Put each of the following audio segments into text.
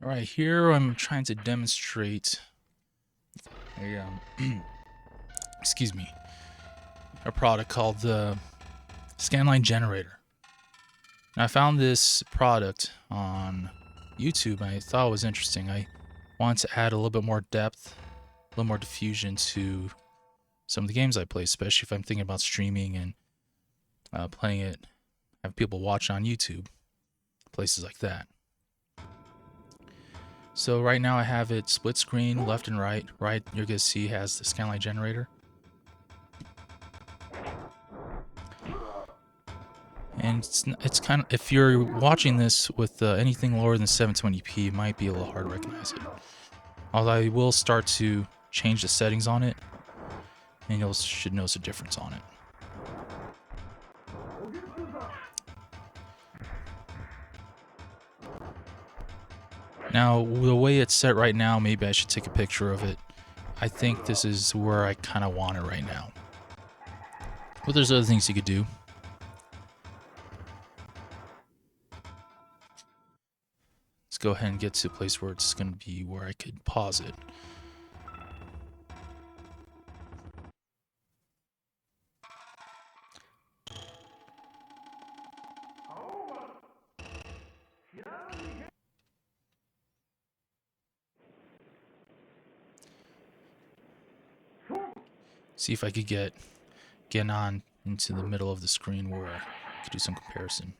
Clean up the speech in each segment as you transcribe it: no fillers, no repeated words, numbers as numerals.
Alright, here I'm trying to demonstrate a, excuse me, a product called the Scanline generator. Now, I found this product on YouTube and I thought it was interesting. I wanted to add a little bit more depth, a little more diffusion to some of the games I play, especially if I'm thinking about streaming and playing it, have people watch on YouTube, places like that. So right now I have it split screen, left and right. Right, you're gonna see has the Scanline generator. And it's kind of, if you're watching this with anything lower than 720p, it might be a little hard to recognize it. Although I will start to change the settings on it, and you should notice a difference on it. Now, the way it's set right now, maybe I should take a picture of it. I think this is where I kind of want it right now. But there's other things you could do. Let's go ahead and get to a place where it's going to be where I could pause it. See if I could get on into the middle of the screen where I could do some comparison.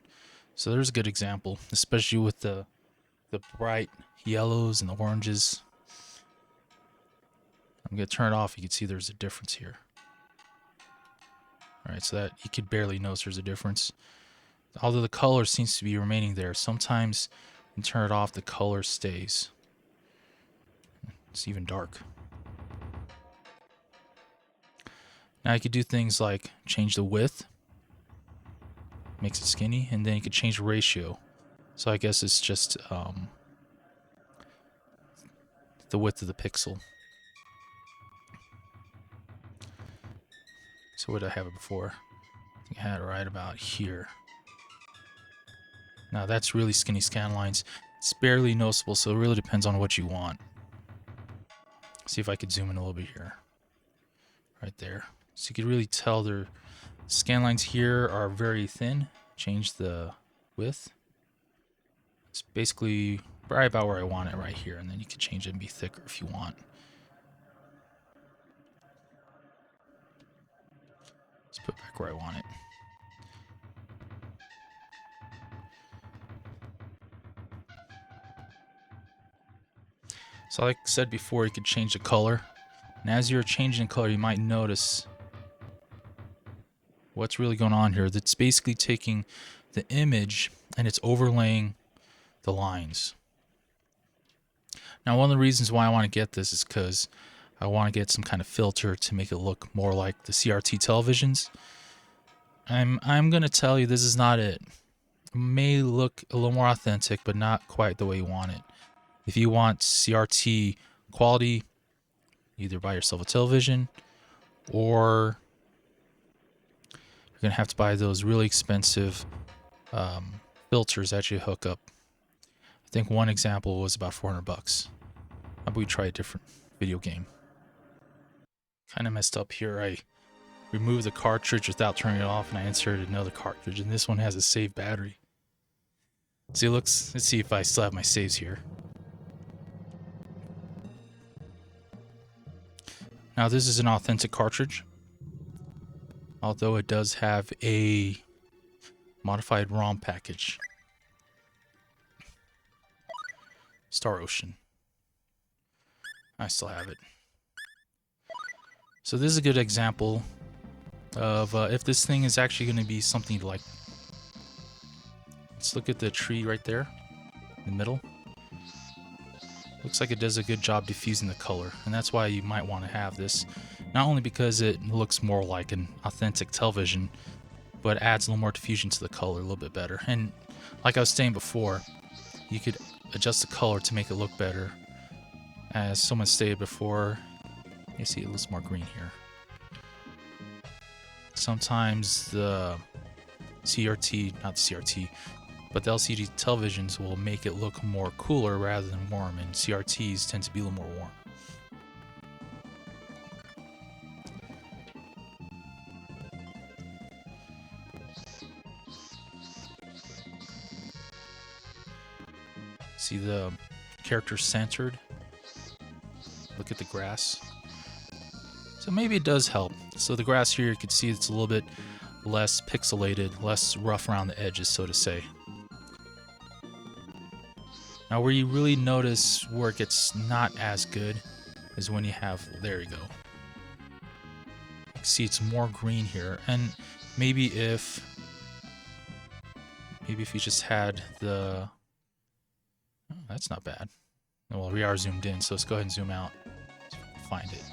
So there's a good example, especially with the bright yellows and the oranges. I'm going to turn it off. You can see there's a difference here. Alright, so that you could barely notice there's a difference. Although the color seems to be remaining there. Sometimes when you turn it off, the color stays. It's even dark. Now you could do things like change the width, makes it skinny, and then you could change the ratio. So I guess it's just the width of the pixel. So what did I have it before? I think I had it right about here. Now that's really skinny scan lines. It's barely noticeable, so it really depends on what you want. See if I could zoom in a little bit here. Right there. So you can really tell their scan lines here are very thin. Change the width. It's basically right about where I want it right here, and then you can change it and be thicker if you want. Let's put it back where I want it. So like I said before, you could change the color. And as you're changing the color, you might notice what's really going on here. That's basically taking the image and it's overlaying the lines. Now, one of the reasons why I want to get this is because I want to get some kind of filter to make it look more like the CRT televisions. I'm going to tell you this is not it. It may look a little more authentic, but not quite the way you want it. If you want CRT quality, either buy yourself a television or you're going to have to buy those really expensive filters that you hook up. I think one example was about $400. How about we try a different video game? Kind of messed up here. I removed the cartridge without turning it off and I inserted another cartridge, and this one has a save battery. See, let's see if I still have my saves here. Now this is an authentic cartridge, although it does have a modified ROM package. Star Ocean. I still have it. So this is a good example of if this thing is actually going to be something like... Let's look at the tree right there in the middle. Looks like it does a good job diffusing the color, and that's why you might want to have this. Not only because it looks more like an authentic television, but adds a little more diffusion to the color a little bit better. And like I was saying before, you could adjust the color to make it look better. As someone stated before, you see it looks more green here. Sometimes the CRT, not the CRT, but the LCD televisions will make it look more cooler rather than warm, and CRTs tend to be a little more warm. See the character centered? Look at the grass. So maybe it does help. So the grass here, you can see it's a little bit less pixelated, less rough around the edges, so to say. Now where you really notice where it gets not as good is when you have, there you go. You can see it's more green here, and maybe if you just had the, oh, that's not bad. Well, we are zoomed in, so let's go ahead and zoom out. See if we can find it.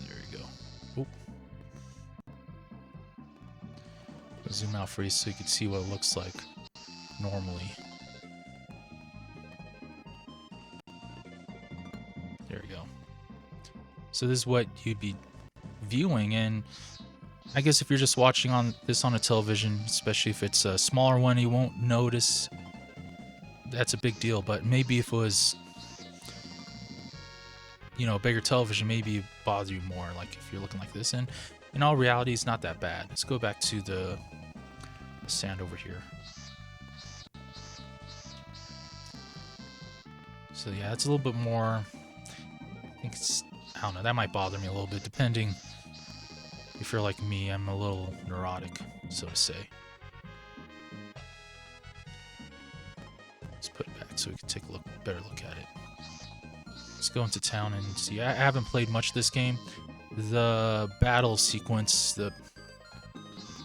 There you go. Oop. I'll zoom out for you so you can see what it looks like normally. There we go. So this is what you'd be viewing, and I guess if you're just watching this on a television, especially if it's a smaller one, you won't notice that's a big deal. But maybe if it was, you know, a bigger television, maybe it bother you more, like if you're looking like this. And in all reality, it's not that bad. Let's go back to the sand over here. So yeah, it's a little bit more, I think it's, I don't know, that might bother me a little bit, depending if you're like me. I'm a little neurotic, so to say. Let's put it back so we can take a better look at it. Let's go into town and see. I haven't played much this game. The battle sequence, the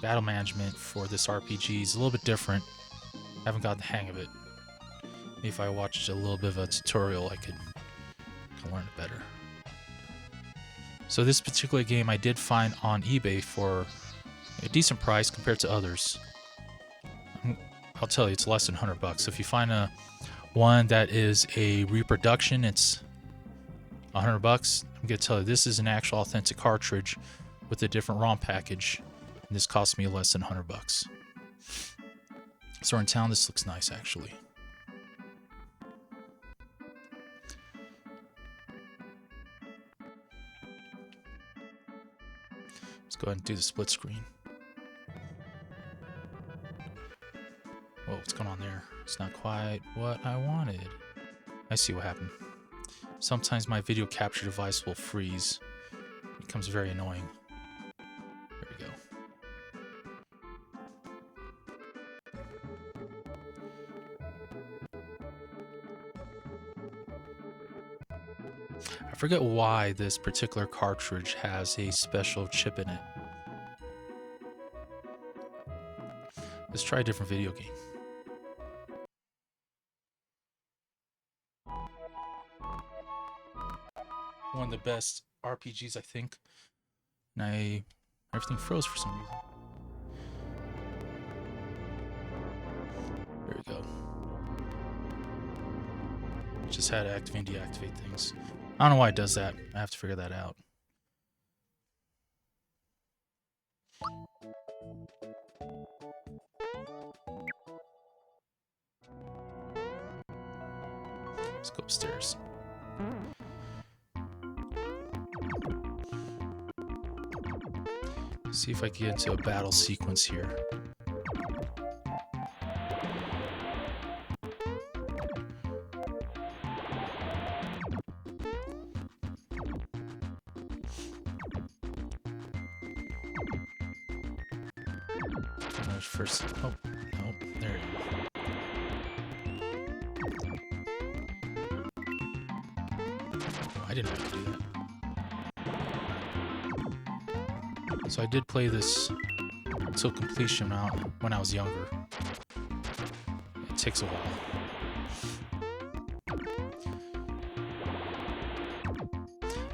battle management for this RPG is a little bit different. I haven't got the hang of it. Maybe if I watched a little bit of a tutorial, I could learn it better. So this particular game I did find on eBay for a decent price compared to others. I'll tell you, it's less than $100. So if you find one that is a reproduction, it's $100. I'm gonna tell you, this is an actual authentic cartridge with a different ROM package, and this cost me less than $100. So we're in town. This looks nice, actually. Let's go ahead and do the split screen. Whoa, what's going on there? It's not quite what I wanted. I see what happened. Sometimes my video capture device will freeze. It becomes very annoying. There we go. I forget why this particular cartridge has a special chip in it. Let's try a different video game. One of the best RPGs, I think. And everything froze for some reason. There we go. Just had to activate and deactivate things. I don't know why it does that. I have to figure that out. Let's go upstairs. See if I can get into a battle sequence here. First, oh, no, there you go. Oh, I didn't want to do that. So I did play this until completion when I was younger. It takes a while.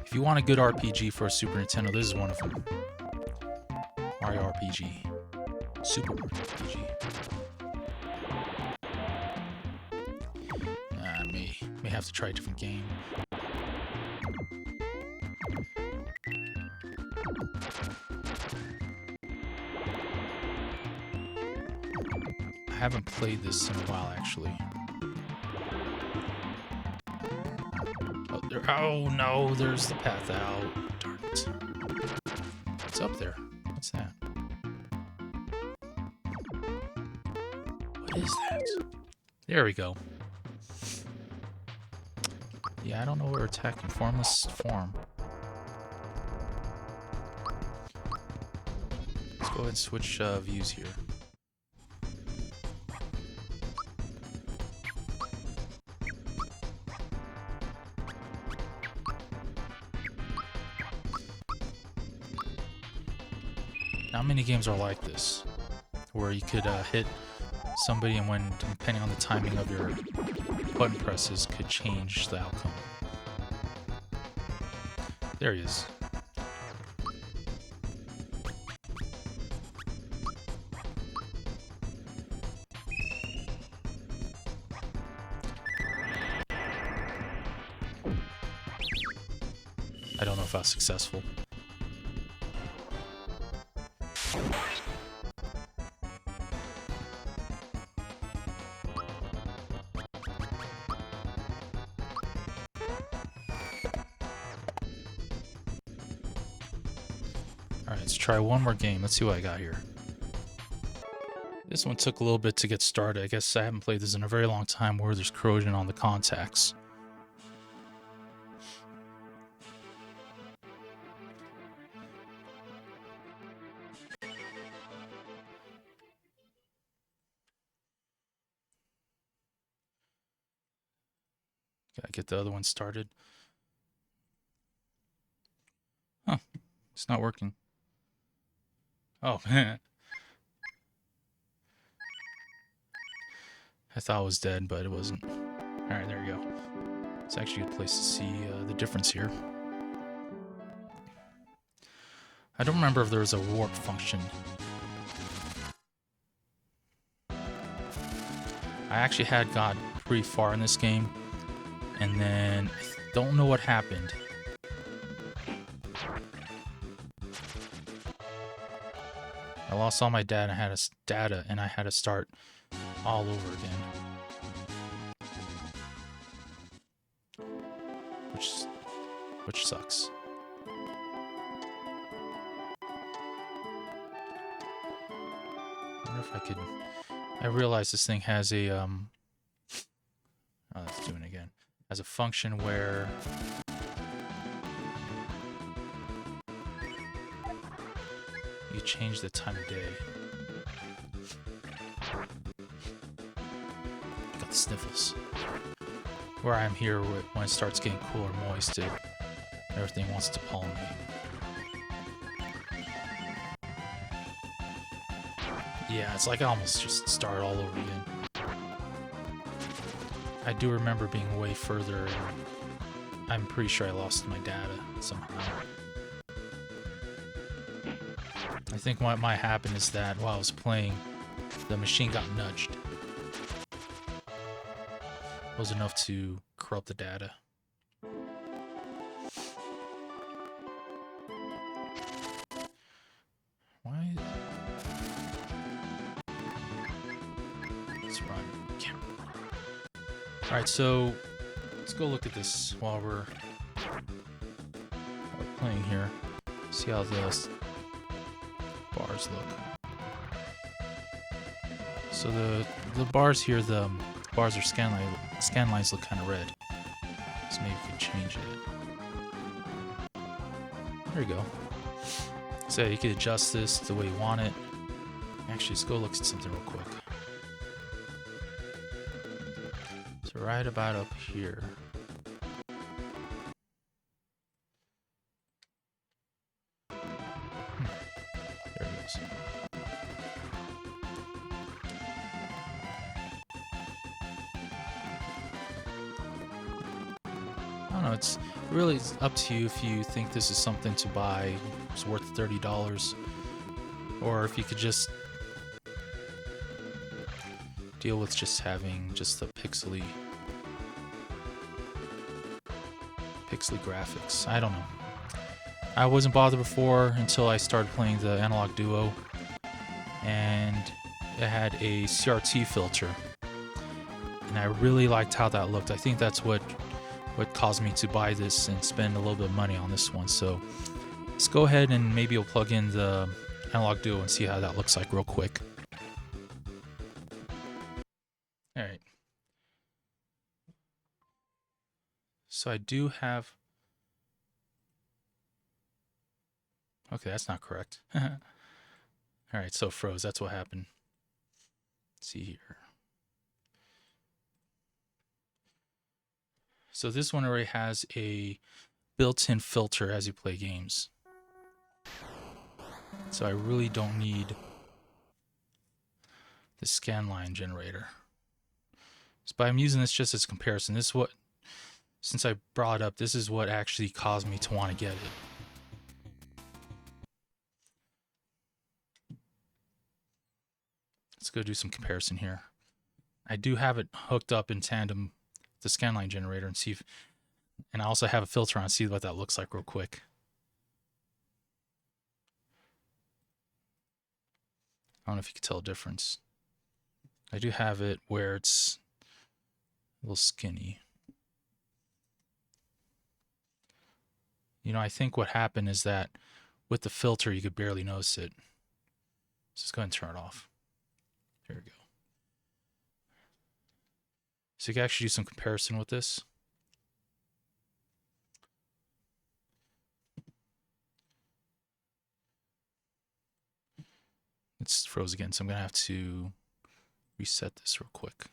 If you want a good RPG for a Super Nintendo, this is one of them. Mario RPG. Super Mario RPG. I may have to try a different game. haven't played this in a while, actually. Oh no, there's the path out. Darn it. What's up there? What's that? What is that? There we go. Yeah, I don't know where we're attacking. Formless form. Let's go ahead and switch views here. Not many games are like this, where you could hit somebody and when, depending on the timing of your button presses, could change the outcome. There he is. I don't know if I was successful. Alright, let's try one more game. Let's see what I got here. This one took a little bit to get started. I guess I haven't played this in a very long time where there's corrosion on the contacts. Gotta get the other one started. Huh. It's not working. Oh, man. I thought it was dead, but it wasn't. Alright, there we go. It's actually a good place to see the difference here. I don't remember if there was a warp function. I actually had got pretty far in this game, and then I don't know what happened. I lost all my data and I had to start all over again. Which sucks. I wonder if I could... I realize this thing has a oh, let's do it again. Has a function where you change the time of day. Got the sniffles. Where I'm here, when it starts getting cool or moist, everything wants to pollinate. Yeah, it's like I almost just start all over again. I do remember being way further, and I'm pretty sure I lost my data somehow. I think what might happen is that while I was playing, the machine got nudged. It was enough to corrupt the data. Why? Let's run. Alright, so let's go look at this while we're playing here. See how the bars look. So the bars here, the bars are scanlines look kind of red. So maybe we can change it. There you go. So you can adjust this the way you want it. Actually, let's go look at something real quick. So right about up here. There it goes. I don't know, it's really up to you if you think this is something to buy. It's worth $30, or if you could just deal with just having just the pixely graphics. I don't know. I wasn't bothered before until I started playing the Analog Duo, and it had a CRT filter, and I really liked how that looked. I think that's what caused me to buy this and spend a little bit of money on this one. So let's go ahead and maybe we'll plug in the Analog Duo and see how that looks like real quick. All right. So I do have... Okay, that's not correct. All right, so froze. That's what happened. Let's see here. So this one already has a built-in filter as you play games. So I really don't need the Scanline generator. But I'm using this just as comparison. This is what, since I brought it up, this is what actually caused me to want to get it. Let's go do some comparison here. I do have it hooked up in tandem, the Scanline generator, and see if, and I also have a filter on, see what that looks like real quick. I don't know if you can tell a difference. I do have it where it's a little skinny. You know, I think what happened is that with the filter, you could barely notice it. Let's just go ahead and turn it off. There we go. So you can actually do some comparison with this. It's froze again, so I'm going to have to reset this real quick.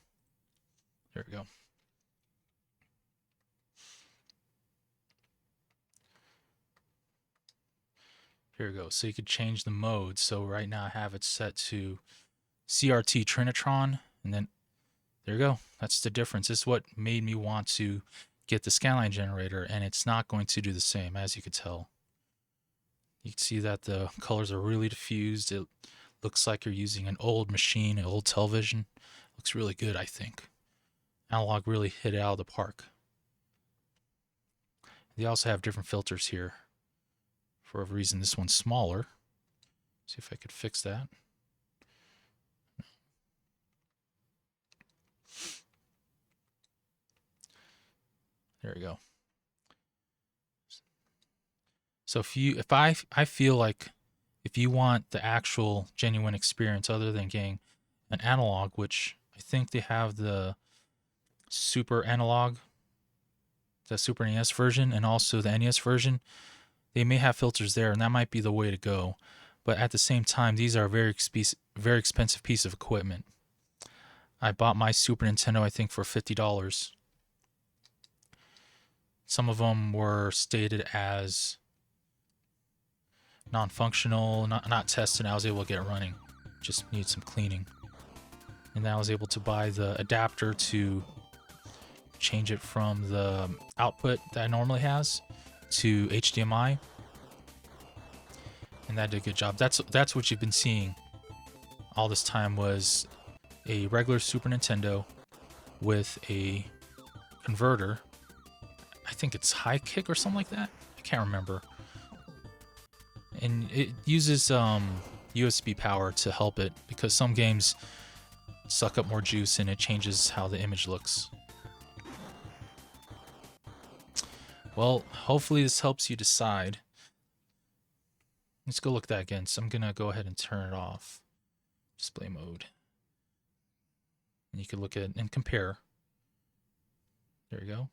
There we go. Here we go. So you could change the mode. So right now I have it set to CRT Trinitron, and then there you go. That's the difference. This is what made me want to get the Scanline generator, and it's not going to do the same, as you could tell. You can see that the colors are really diffused. It looks like you're using an old machine, an old television. Looks really good, I think. Analog really hit it out of the park. They also have different filters here. For a reason, this one's smaller. See if I could fix that. There we go. So if I feel like if you want the actual genuine experience other than getting an analog, which I think they have the Super Analog, the Super NES version, and also the NES version, they may have filters there, and that might be the way to go. But at the same time, these are a very expensive piece of equipment. I bought my Super Nintendo, I think, for $50. Some of them were stated as non-functional, not tested. I was able to get it running. Just need some cleaning. And then I was able to buy the adapter to change it from the output that it normally has to HDMI. And that did a good job. That's what you've been seeing all this time, was a regular Super Nintendo with a converter. I think it's high kick or something like that. I can't remember. And it uses USB power to help it, because some games suck up more juice and it changes how the image looks. Well, hopefully this helps you decide. Let's go look at that again. So I'm going to go ahead and turn it off. Display mode. And you can look at it and compare. There you go.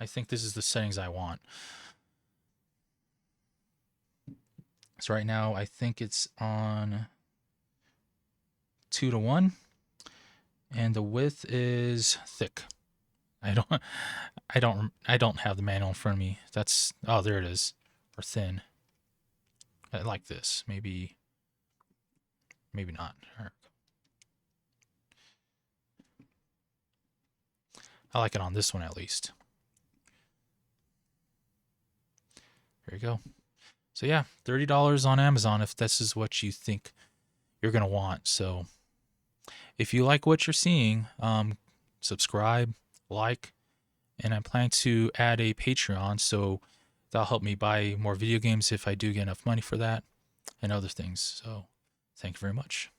I think this is the settings I want. So right now I think it's on 2:1, and the width is thick. I don't have the manual in front of me. That's, oh, there it is. Or thin. I like this. Maybe not. I like it on this one at least. There you go. So yeah, $30 on Amazon if this is what you think you're gonna want. So if you like what you're seeing, subscribe, like, and I'm planning to add a Patreon. So That'll help me buy more video games if I do get enough money for that, and other things. So thank you very much.